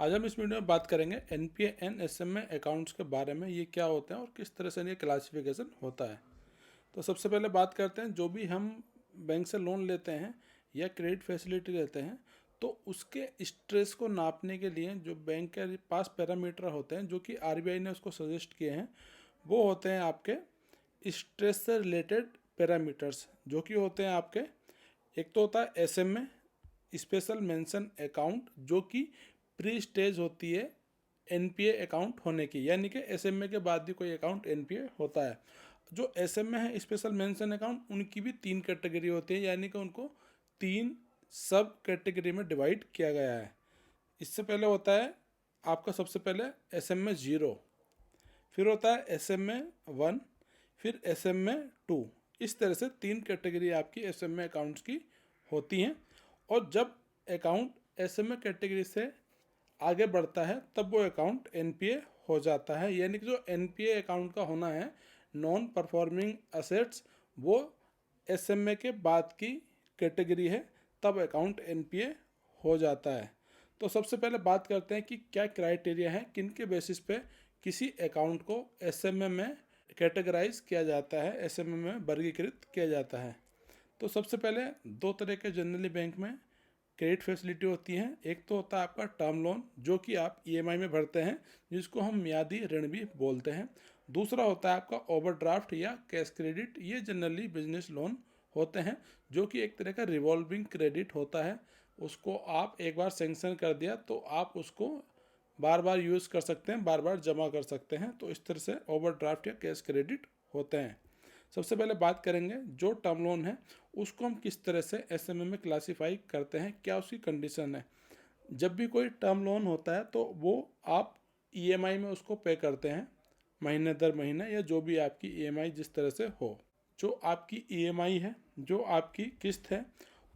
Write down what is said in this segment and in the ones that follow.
आज हम इस वीडियो में बात करेंगे एनपीए एंड एसएमए अकाउंट्स के बारे में। ये क्या होते हैं और किस तरह से इनका क्लासिफिकेशन होता है। तो सबसे पहले बात करते हैं, जो भी हम बैंक से लोन लेते हैं या क्रेडिट फैसिलिटी लेते हैं तो उसके स्ट्रेस को नापने के लिए जो बैंक के पास पैरामीटर होते हैं, जो कि आरबीआई ने उसको सजेस्ट किए हैं, वो होते हैं आपके स्ट्रेस से रिलेटेड पैरामीटर्स, जो कि होते हैं आपके, एक तो होता है एसएमए, स्पेशल मेंशन अकाउंट, जो कि प्री स्टेज होती है एनपीए अकाउंट होने की, यानी कि एसएमए के बाद भी कोई अकाउंट एनपीए होता है। जो एसएमए है, स्पेशल मेंशन अकाउंट, उनकी भी 3 कैटेगरी होती है, यानी कि उनको 3 सब कैटेगरी में डिवाइड किया गया है। इससे पहले होता है आपका सबसे पहले एसएमए 0, फिर होता है एसएमए 1, फिर एसएमए 2। इस तरह से 3 कैटेगरी आपकी एसएमए अकाउंट्स की होती हैं। और जब अकाउंट एसएमए कैटेगरी से आगे बढ़ता है तब वो अकाउंट एनपीए हो जाता है, यानी कि जो एनपीए अकाउंट का होना है, नॉन परफॉर्मिंग असेट्स, वो एसएमए के बाद की कैटेगरी है, तब अकाउंट एनपीए हो जाता है। तो सबसे पहले बात करते हैं कि क्या क्राइटेरिया है, किन के बेसिस पे किसी अकाउंट को एसएमए में कैटेगराइज किया जाता है, एसएमए में वर्गीकृत किया जाता है। तो सबसे पहले 2 तरह के जनरली बैंक में क्रेडिट फैसिलिटी होती हैं। एक तो होता है आपका टर्म लोन, जो कि आप ईएमआई में भरते हैं, जिसको हम मियादी ऋण भी बोलते हैं। दूसरा होता है आपका ओवरड्राफ्ट या कैश क्रेडिट। ये जनरली बिजनेस लोन होते हैं, जो कि एक तरह का रिवॉल्विंग क्रेडिट होता है। उसको आप एक बार सेंक्शन कर दिया तो आप उसको बार बार यूज़ कर सकते हैं, बार बार जमा कर सकते हैं। तो इस तरह से ओवरड्राफ्ट या कैश क्रेडिट होते हैं। सबसे पहले बात करेंगे जो टर्म लोन है उसको हम किस तरह से एसएमए में क्लासीफाई करते हैं, क्या उसकी कंडीशन है। जब भी कोई टर्म लोन होता है तो वो आप ईएमआई में उसको पे करते हैं, महीने दर महीने, या जो भी आपकी ईएमआई जिस तरह से हो। जो आपकी ईएमआई है, जो आपकी किस्त है,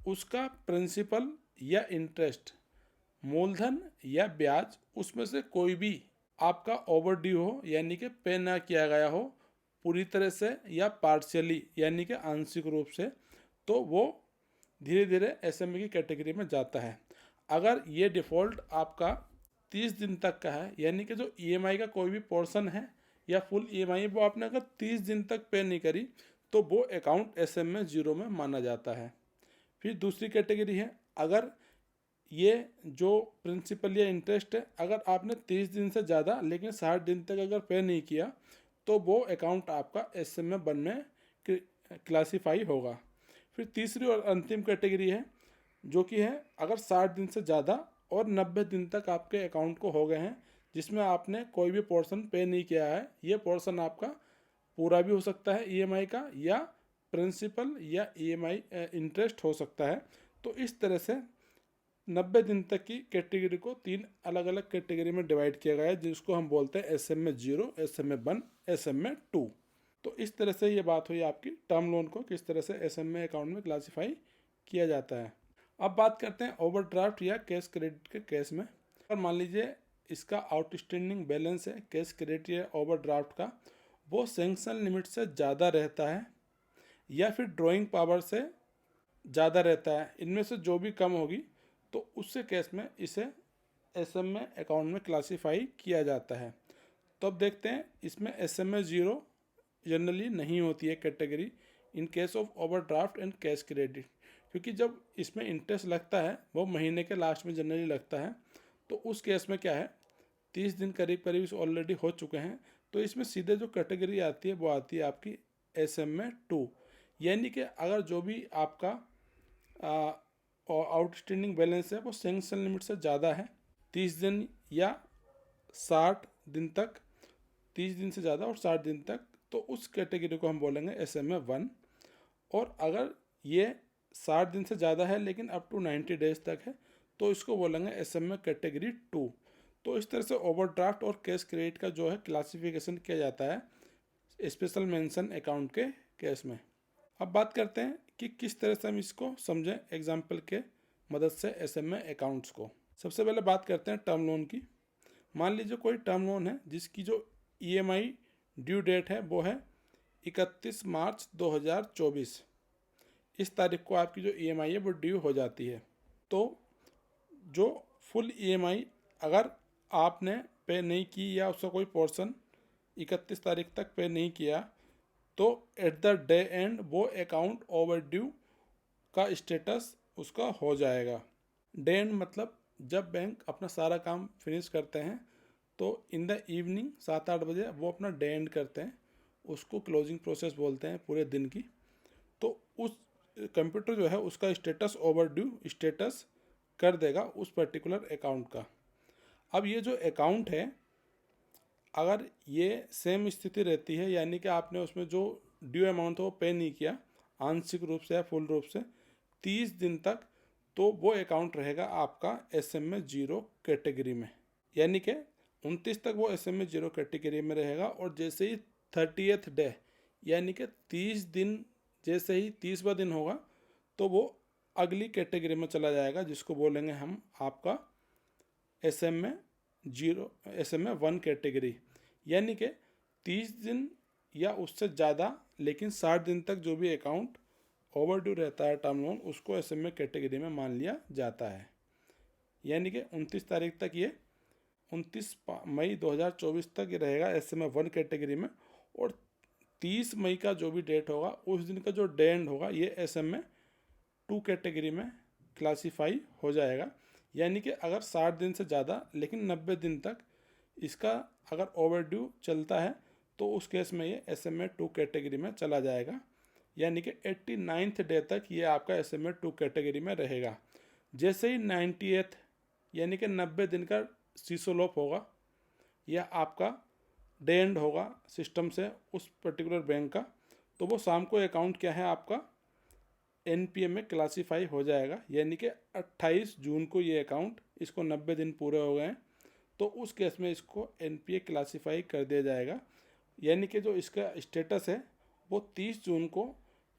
उसका प्रिंसिपल या इंटरेस्ट, मूलधन या ब्याज, उसमें से कोई भी आपका ओवर ड्यू हो, यानी कि पे ना किया गया हो पूरी तरह से या पार्शियली, यानी कि आंशिक रूप से, तो वो धीरे धीरे एसएमए की कैटेगरी में जाता है। अगर ये डिफ़ॉल्ट आपका 30 दिन तक का है, यानी कि जो ईएमआई का कोई भी पोर्शन है या फुल ईएमआई वो आपने अगर 30 दिन तक पे नहीं करी, तो वो अकाउंट एसएमए 0 में माना जाता है। फिर दूसरी कैटेगरी है, अगर ये जो प्रिंसिपल या इंटरेस्ट है, अगर आपने 30 दिन से ज़्यादा लेकिन 60 दिन तक अगर पे नहीं किया, तो वो अकाउंट आपका एसएमए 1 में क्लासीफाई होगा। फिर तीसरी और अंतिम कैटेगरी है, जो कि है अगर 60 दिन से ज़्यादा और 90 दिन तक आपके अकाउंट को हो गए हैं, जिसमें आपने कोई भी पोर्शन पे नहीं किया है। ये पोर्शन आपका पूरा भी हो सकता है ईएमआई का, या प्रिंसिपल या ईएमआई इंटरेस्ट हो सकता है। तो इस तरह से 90 दिन तक की कैटेगरी को 3 अलग अलग कैटेगरी में डिवाइड किया गया है, जिसको हम बोलते हैं एसएमए 0, एसएमए 1, एसएमए 2। तो इस तरह से ये बात हुई आपकी टर्म लोन को किस तरह से एसएमए अकाउंट में क्लासीफाई किया जाता है। अब बात करते हैं ओवरड्राफ्ट या कैश क्रेडिट के केस में। और मान लीजिए इसका आउटस्टैंडिंग बैलेंस है कैश क्रेडिट या ओवरड्राफ्ट का, वो सैंक्शन लिमिट से ज़्यादा रहता है या फिर ड्राइंग पावर से ज़्यादा रहता है, इनमें से जो भी कम होगी, तो उससे केस में इसे एसएमए अकाउंट में क्लासीफाई किया जाता है। तो अब देखते हैं, इसमें एसएमए 0 जनरली नहीं होती है category in case of overdraft and cash credit, क्योंकि जब इसमें इंटरेस्ट लगता है वो महीने के लास्ट में जनरली लगता है। तो उस केस में क्या है, 30 दिन करीब करीब ऑलरेडी हो चुके हैं, तो इसमें सीधे जो कैटेगरी आती है वो आती है आपकी एसएमए 2, यानी कि अगर जो भी आपका आउटस्टैंडिंग बैलेंस है वो सैंक्शन लिमिट से ज़्यादा है 30 दिन या 60 दिन तक, 30 दिन से ज़्यादा और 60 दिन तक, तो उस कैटेगरी को हम बोलेंगे एसएमए 1। और अगर ये 60 दिन से ज़्यादा है लेकिन अप टू 90 डेज तक है, तो इसको बोलेंगे एसएमए कैटेगरी 2। तो इस तरह से ओवरड्राफ्ट और कैश क्रेडिट का जो है क्लासिफिकेशन किया जाता है स्पेशल मेंशन अकाउंट के केस में। अब बात करते हैं कि किस तरह से हम इसको समझें एग्जाम्पल के मदद से एसएमए अकाउंट्स को। सबसे पहले बात करते हैं टर्म लोन की। मान लीजिए कोई टर्म लोन है जिसकी जो ईएमआई ड्यू डेट है वो है 31 मार्च 2024। इस तारीख को आपकी जो ईएमआई है वो ड्यू हो जाती है। तो जो फुल ईएमआई अगर आपने पे नहीं की या उसका कोई पोर्शन 31 तारीख तक पे नहीं किया तो एट द डे एंड वो अकाउंट ओवरड्यू का स्टेटस उसका हो जाएगा। डे एंड मतलब जब बैंक अपना सारा काम फिनिश करते हैं तो इन द इवनिंग 7-8 बजे वो अपना डे एंड करते हैं, उसको क्लोजिंग प्रोसेस बोलते हैं पूरे दिन की। तो उस कंप्यूटर जो है उसका स्टेटस ओवरड्यू स्टेटस कर देगा उस पर्टिकुलर अकाउंट का। अब ये जो अकाउंट है, अगर ये सेम स्थिति रहती है यानी कि आपने उसमें जो ड्यू अमाउंट है वो पे नहीं किया आंशिक रूप से या फुल रूप से 30 दिन तक, तो वो अकाउंट रहेगा आपका SMA 0 कैटेगरी में। यानी कि 29 तक वो SMA 0 कैटेगरी में रहेगा और जैसे ही 30th डे यानी कि 30 दिन, जैसे ही 30वां दिन होगा तो वो अगली कैटेगरी में चला जाएगा जिसको बोलेंगे हम आपका SMA 1 कैटेगरी। यानी कि 30 दिन या उससे ज़्यादा लेकिन 60 दिन तक जो भी अकाउंट ओवरड्यू रहता है टर्म लोन, उसको SMA कैटेगरी में मान लिया जाता है। यानी कि 29 तारीख तक ये 29 मई 2024 तक ये रहेगा SMA 1 कैटेगरी में, और 30 मई का जो भी डेट होगा उस दिन का जो डे एंड होगा ये SMA 2 कैटेगरी में क्लासीफाई हो जाएगा। यानी कि अगर 60 दिन से ज़्यादा लेकिन 90 दिन तक इसका अगर ओवरड्यू चलता है तो उस केस में ये SMA 2 कैटेगरी में चला जाएगा। यानी कि 89th डे तक ये आपका SMA 2 कैटेगरी में रहेगा। जैसे ही 90th यानी कि 90 दिन का सीसोलॉप होगा या आपका डे एंड होगा सिस्टम से उस पर्टिकुलर बैंक का, तो वो शाम को अकाउंट क्या है आपका NPA में क्लासीफाई हो जाएगा। यानी कि 28 जून को ये अकाउंट, इसको 90 दिन पूरे हो गए हैं तो उस केस में इसको NPA क्लासीफाई कर दिया जाएगा। यानी कि जो इसका स्टेटस है वो 30 जून को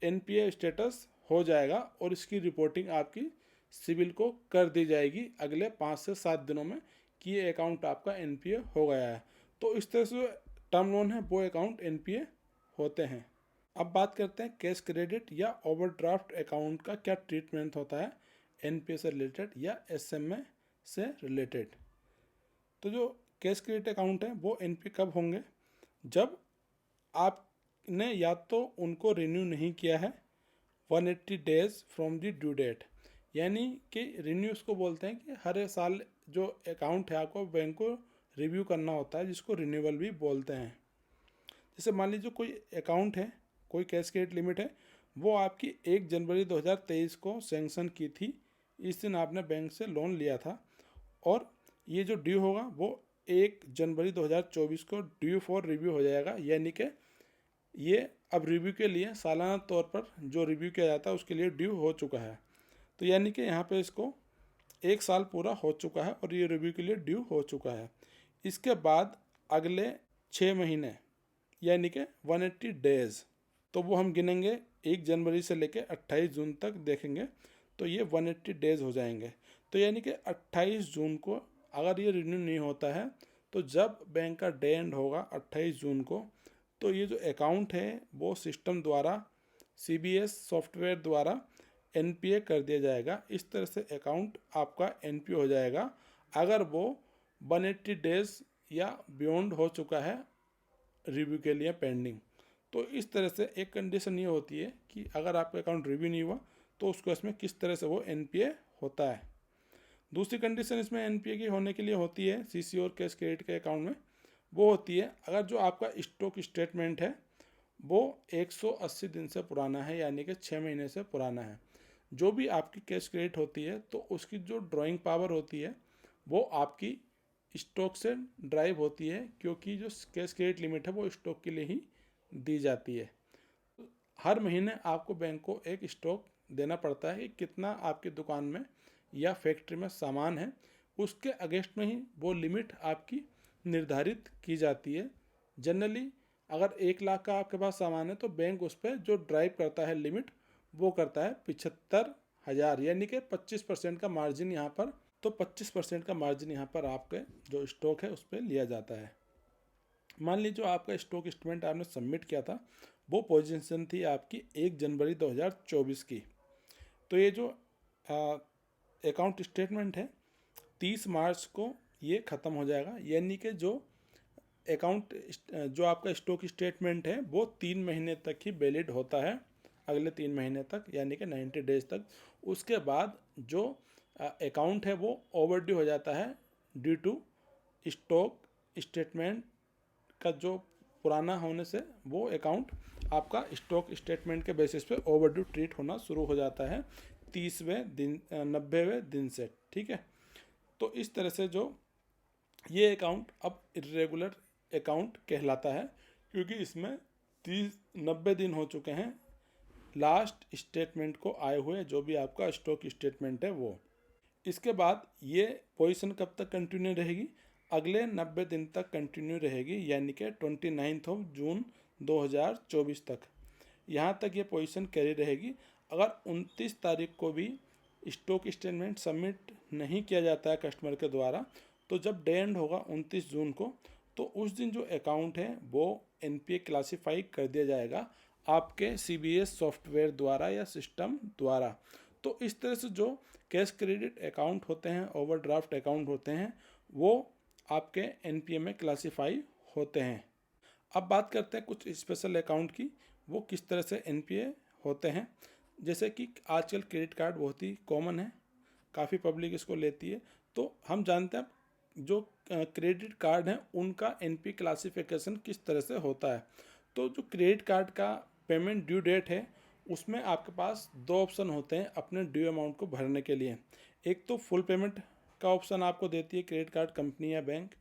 NPA स्टेटस हो जाएगा और इसकी रिपोर्टिंग आपकी सिविल को कर दी जाएगी अगले 5 से 7 दिनों में कि ये अकाउंट आपका NPA हो गया है। तो इस तरह से टर्म लोन है वो अकाउंट NPA होते हैं। अब बात करते हैं कैश क्रेडिट या ओवरड्राफ्ट अकाउंट का क्या ट्रीटमेंट होता है NPA से रिलेटेड या SMA से रिलेटेड। तो जो कैश क्रेडिट अकाउंट है वो NPA कब होंगे, जब आपने या तो उनको रिन्यू नहीं किया है 180 days from the due date. यानी कि रिन्यू उसको बोलते हैं कि हर साल जो अकाउंट है आपको बैंक को रिव्यू करना होता है, जिसको रिन्यूअल भी बोलते हैं। जैसे मान लीजिए कोई अकाउंट है, कोई कैश क्रेडिट लिमिट है, वो आपकी 1 जनवरी 2023 को सैंक्शन की थी, इस दिन आपने बैंक से लोन लिया था, और ये जो ड्यू होगा वो 1 जनवरी 2024 को ड्यू फॉर रिव्यू हो जाएगा। यानी कि ये अब रिव्यू के लिए सालाना तौर पर जो रिव्यू किया जाता है उसके लिए ड्यू हो चुका है। तो यानी कि यहाँ पे इसको 1 साल पूरा हो चुका है और ये रिव्यू के लिए ड्यू हो चुका है। इसके बाद अगले 6 महीने यानी कि 180 डेज, तो वो हम गिनेंगे 1 जनवरी से लेकर 28 जून तक देखेंगे तो ये 180 डेज हो जाएंगे। तो यानी कि 28 जून को अगर ये रिन्यू नहीं होता है तो जब बैंक का डे एंड होगा 28 जून को, तो ये जो अकाउंट है वो सिस्टम द्वारा CBS सॉफ्टवेयर द्वारा NPA कर दिया जाएगा। इस तरह से अकाउंट आपका NPA हो जाएगा अगर वो 180 डेज या बियॉन्ड हो चुका है रिव्यू के लिए पेंडिंग। तो इस तरह से एक कंडीशन ये होती है कि अगर आपका अकाउंट रिव्यू नहीं हुआ तो उस केस में किस तरह से वो NPA होता है। दूसरी कंडीशन इसमें NPA की होने के लिए होती है CC और कैश क्रेडिट के अकाउंट में, वो होती है अगर जो आपका स्टॉक स्टेटमेंट है वो 180 दिन से पुराना है, यानी कि 6 महीने से पुराना है। जो भी आपकी कैश क्रेडिट होती है तो उसकी जो ड्राइंग पावर होती है वो आपकी स्टॉक से ड्राइव होती है, क्योंकि जो कैश क्रेडिट लिमिट है वो स्टॉक के लिए ही दी जाती है। हर महीने आपको बैंक को एक स्टॉक देना पड़ता है कि कितना आपकी दुकान में या फैक्ट्री में सामान है, उसके अगेंस्ट में ही वो लिमिट आपकी निर्धारित की जाती है। जनरली अगर 1 लाख का आपके पास सामान है तो बैंक उस पर जो ड्राइव करता है लिमिट वो करता है 75,000, यानी कि 25% का मार्जिन यहाँ पर, तो 25% का मार्जिन यहाँ पर आपके जो स्टॉक है उस पर लिया जाता है। मान लीजिए जो आपका स्टॉक स्टेटमेंट आपने सबमिट किया था वो पोजीशन थी आपकी 1 जनवरी 2024 की, तो ये जो अकाउंट स्टेटमेंट है 30 मार्च को ये ख़त्म हो जाएगा, यानी कि जो अकाउंट जो आपका स्टॉक स्टेटमेंट है वो 3 महीने तक ही वैलिड होता है, अगले 3 महीने तक, यानी कि 90 डेज तक। उसके बाद जो अकाउंट है वो ओवरड्यू हो जाता है ड्यू टू स्टॉक स्टेटमेंट का जो पुराना होने से वो अकाउंट आपका स्टॉक स्टेटमेंट के बेसिस पे ओवरड्यू ट्रीट होना शुरू हो जाता है 30वें दिन 90वें दिन से, ठीक है। तो इस तरह से जो ये अकाउंट अब इरेगुलर अकाउंट कहलाता है, क्योंकि इसमें 90 दिन हो चुके हैं लास्ट स्टेटमेंट को आए हुए, जो भी आपका स्टॉक स्टेटमेंट है वो। इसके बाद ये पोजीशन कब तक कंटिन्यू रहेगी, अगले 90 दिन तक कंटिन्यू रहेगी, यानी कि 29 जून 2024 तक। यहाँ तक ये पोजीशन कैरी रहेगी। अगर 29 तारीख को भी स्टॉक स्टेटमेंट सबमिट नहीं किया जाता है कस्टमर के द्वारा, तो जब डे एंड होगा 29 जून को, तो उस दिन जो अकाउंट है वो एनपीए क्लासीफाई कर दिया जाएगा आपके सीबीएस सॉफ्टवेयर द्वारा या सिस्टम द्वारा। तो इस तरह से जो कैश क्रेडिट अकाउंट होते हैं, ओवरड्राफ्ट अकाउंट होते हैं, वो आपके एनपीए में क्लासीफाई होते हैं। अब बात करते हैं कुछ स्पेशल अकाउंट की, वो किस तरह से एनपीए होते हैं। जैसे कि आजकल क्रेडिट कार्ड बहुत ही कॉमन है, काफ़ी पब्लिक इसको लेती है, तो हम जानते हैं जो क्रेडिट कार्ड हैं उनका एनपी क्लासिफिकेशन किस तरह से होता है। तो जो क्रेडिट कार्ड का पेमेंट ड्यू डेट है, उसमें आपके पास 2 ऑप्शन होते हैं अपने ड्यू अमाउंट को भरने के लिए। एक तो फुल पेमेंट का ऑप्शन आपको देती है क्रेडिट कार्ड कंपनी या बैंक,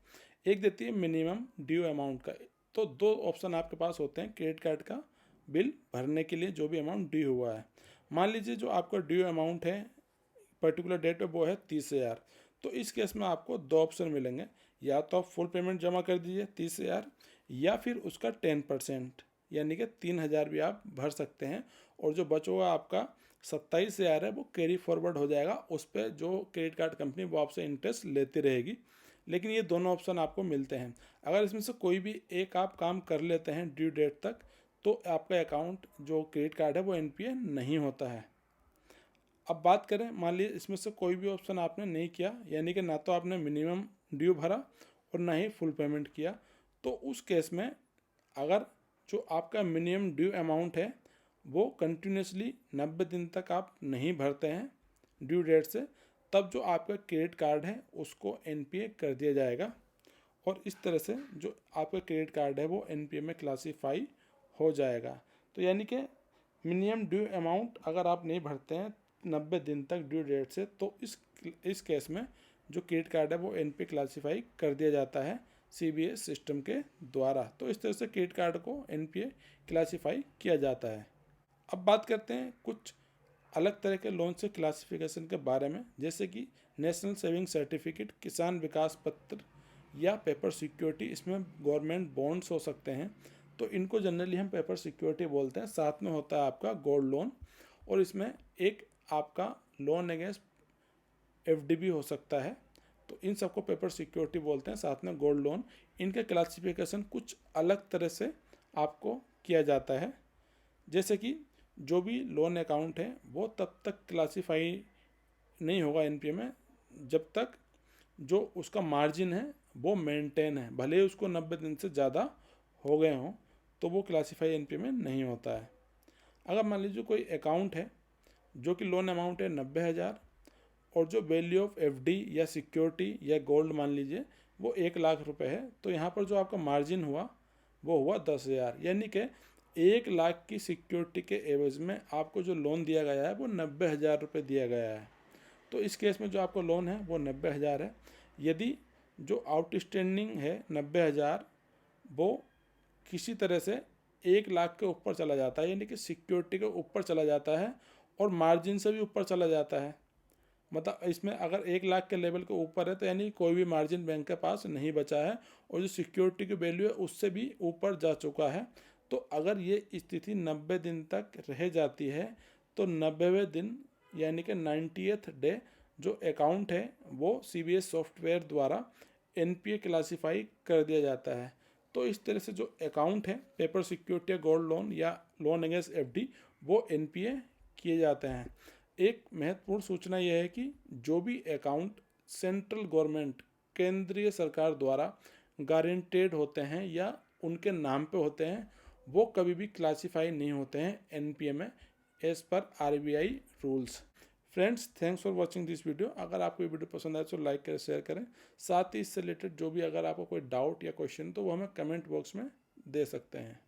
एक देती है मिनिमम ड्यू अमाउंट का। तो 2 ऑप्शन आपके पास होते हैं क्रेडिट कार्ड का बिल भरने के लिए, जो भी अमाउंट ड्यू हुआ है। मान लीजिए जो आपका ड्यू अमाउंट है पर्टिकुलर डेट पे वो है 30,000, तो इस केस में आपको 2 ऑप्शन मिलेंगे, या तो आप फुल पेमेंट जमा कर दीजिए 30,000, या फिर उसका 10% यानी कि 3,000 भी आप भर सकते हैं, और जो बचा हुआ आपका 27,000 है वो कैरी फॉरवर्ड हो जाएगा, उस पर जो क्रेडिट कार्ड कंपनी वो आपसे इंटरेस्ट लेती रहेगी। लेकिन ये दोनों ऑप्शन आपको मिलते हैं। अगर इसमें से कोई भी एक आप काम कर लेते हैं ड्यू डेट तक, तो आपका अकाउंट जो क्रेडिट कार्ड है वो एनपीए नहीं होता है। अब बात करें, मान लीजिए इसमें से कोई भी ऑप्शन आपने नहीं किया, यानी कि ना तो आपने मिनिमम ड्यू भरा और ना ही फुल पेमेंट किया, तो उस केस में अगर जो आपका मिनिमम ड्यू अमाउंट है वो कंटिन्यूसली 90 दिन तक आप नहीं भरते हैं ड्यू डेट से, तब जो आपका क्रेडिट कार्ड है उसको एनपीए कर दिया जाएगा, और इस तरह से जो आपका क्रेडिट कार्ड है वो एनपीए में क्लासीफाई हो जाएगा। तो यानी कि मिनिमम ड्यू अमाउंट अगर आप नहीं भरते हैं 90 दिन तक ड्यू डेट से, तो इस केस में जो क्रेडिट कार्ड है वो एनपीए क्लासीफाई कर दिया जाता है सीबीएस सिस्टम के द्वारा। तो इस तरह से क्रेडिट कार्ड को एनपीए क्लासीफाई किया जाता है। अब बात करते हैं कुछ अलग तरह के लोन से क्लासिफिकेशन के बारे में, जैसे कि नेशनल सेविंग सर्टिफिकेट, किसान विकास पत्र या पेपर सिक्योरिटी। इसमें गवर्नमेंट बॉन्ड्स हो सकते हैं, तो इनको जनरली हम पेपर सिक्योरिटी बोलते हैं। साथ में होता है आपका गोल्ड लोन, और इसमें एक आपका लोन अगेंस्ट एफडी भी हो सकता है, तो इन सबको पेपर सिक्योरिटी बोलते हैं, साथ में गोल्ड लोन। इनके क्लासिफिकेशन कुछ अलग तरह से आपको किया जाता है। जैसे कि जो भी लोन अकाउंट है वो तब तक क्लासीफाई नहीं होगा एनपीए में जब तक जो उसका मार्जिन है वो मेंटेन है, भले ही उसको 90 दिन से ज़्यादा हो गए हों, तो वो क्लासीफाई एनपीए में नहीं होता है। अगर मान लीजिए कोई अकाउंट है जो कि लोन अमाउंट है 90,000, और जो वैल्यू ऑफ एफडी या सिक्योरिटी या गोल्ड मान लीजिए वो 1,00,000 रुपये है, तो यहाँ पर जो आपका मार्जिन हुआ वो हुआ 10,000, यानी कि 1,00,000 की सिक्योरिटी के एवज में आपको जो लोन दिया गया है वो 90,000 रुपये दिया गया है। तो इस केस में जो आपको लोन है वो 90,000 है। यदि जो आउटस्टैंडिंग है 90,000 वो किसी तरह से 1,00,000 के ऊपर चला जाता है, यानी कि सिक्योरिटी के ऊपर चला जाता है और मार्जिन से भी ऊपर चला जाता है, मतलब इसमें अगर 1,00,000 के लेवल के ऊपर है तो यानी कोई भी मार्जिन बैंक के पास नहीं बचा है, और जो सिक्योरिटी की वैल्यू है उससे भी ऊपर जा चुका है, तो अगर ये स्थिति 90 दिन तक रह जाती है, तो 90वें दिन यानी कि 90th डे जो अकाउंट है वो सीबीएस सॉफ्टवेयर द्वारा एनपीए क्लासीफाई कर दिया जाता है। तो इस तरह से जो अकाउंट है पेपर सिक्योरिटी या गोल्ड लोन या लोन अगेंस्ट एफडी वो एनपीए किए जाते हैं। एक महत्वपूर्ण सूचना यह है कि जो भी अकाउंट सेंट्रल गवर्नमेंट केंद्रीय सरकार द्वारा गारंटेड होते हैं या उनके नाम पे होते हैं, वो कभी भी क्लासीफाई नहीं होते हैं एनपीए में as per RBI rules. Friends, thanks for watching this video. अगर आपको ये वीडियो पसंद आए तो लाइक करें, शेयर करें। साथ ही इससे रिलेटेड जो भी अगर आपको कोई डाउट या क्वेश्चन तो वो हमें कमेंट बॉक्स में दे सकते हैं।